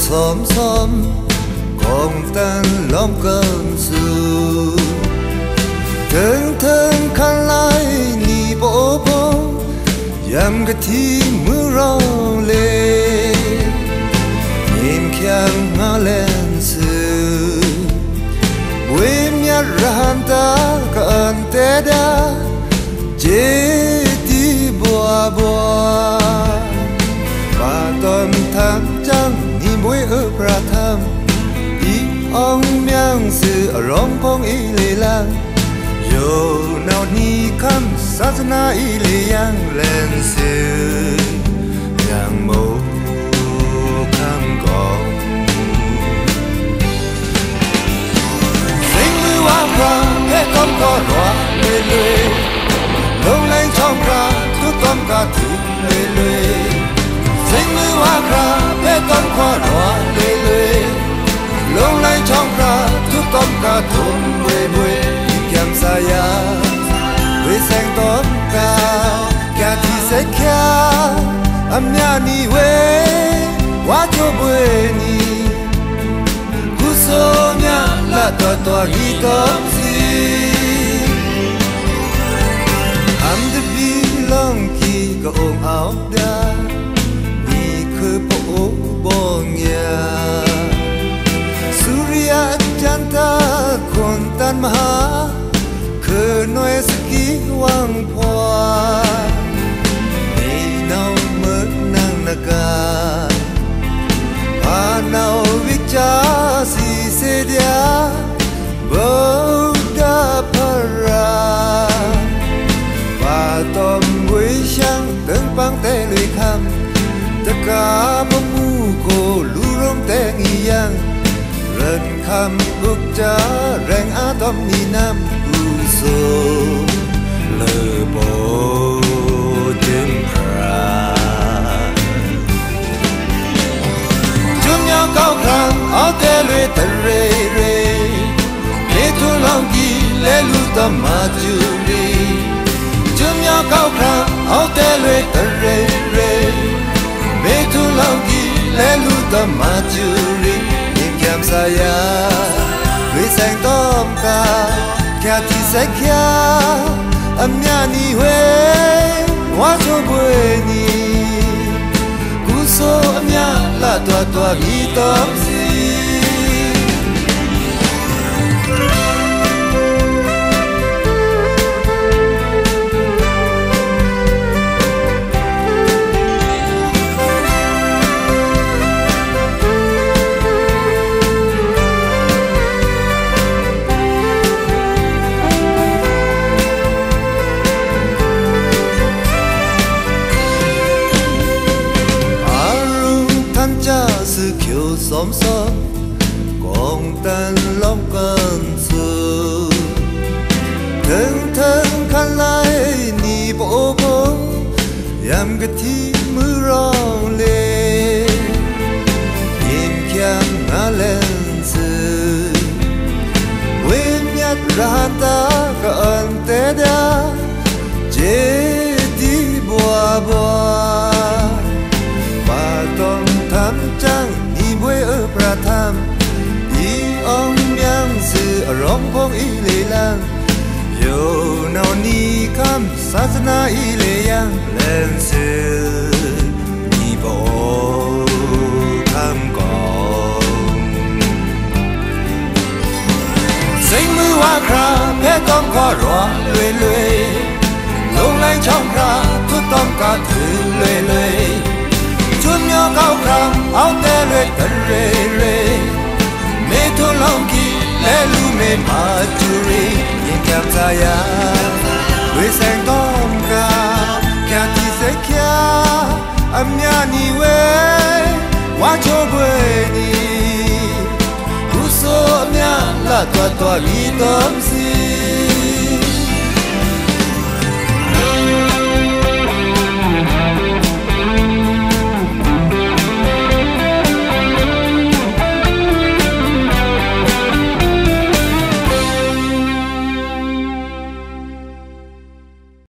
xóm xóm còn tan lom cơn sương thương thương khăn lại nhị bộ bộ yam cái thi mưa rong lê nhìn khang ngã lên sương buổi nhát ran ta cần té đá chế đi bùa bùa và tôm tháng trăng ni buổi ở pra tham ý ông miang sự rong phong ý lệ lang yo nào ni khăm sát na ý lệ yang lên sự yang mô khăm gong sinh lưu hoa pra hết con có rõ lê lê lâu lên trong ra thuốc con cả thứ lê lê sinh lưu hoa pra hết con có rõ lê lê lâu lên trong ra thuốc con cả thôn quê quê kem saya quê sang tóm cao cả thì sẽ kia âm nhà ni quê quá cho quê ni cú số nhà là tòa tòa ghi tóm gì am the belong ki ka ong áo da ni khơi bộ bong ya surya chanta kon tan maha khơi nói ski wang phwa ni nau mơ nang naga pa nau vicha si se dia boda para tôm quế sang từng băng tê lưỡi khăm tất cả bông mu cô lù rong tê nghi yang lần khăm bước cha rèn á tôm ni nam u so lơ bồ chân ra chung nhau cao khang áo tê lưỡi tê rê rê lê thu lòng kỳ lê lu tâm ma chu ri chung nhau cao khang áo tê lưỡi tê rê rê mê thu lòng kỳ lê lu tâm ma chu ri nhìn kem saya lưỡi sang tóm ca kia thì sẽ kia âm nhà ni huế hóa cho quê ni cú số âm nhà là tòa tòa ghi tóm gì xóm xóm còn tan lom cơn sương thương thương khăn lại ni bộ bộ yam cái thi mưa rong lê nhìn khang ngã lên sương quên nhát ra ta cần té đá chế đi bùa bùa và tôm thắm trăng quê ở pra tham ý ông miang sự rong phong ý lệ lang yo nào ni khăm sát na ý lệ yang lên sự ni bộ khăm còn sinh mưa hoa kra bé con có rõ lê lê lâu lên trong ra thuốc tôm cả thứ lê lê chung nhau cao khang áo tê lưỡi tê rê rê mê thu lòng kỳ lê lu mê ma chu ri nhìn kem saya quê sang tóm ca kia thì sẽ kia âm nhà ni quê hóa cho quê ni cú số âm nhà là tòa tòa ghi tóm gì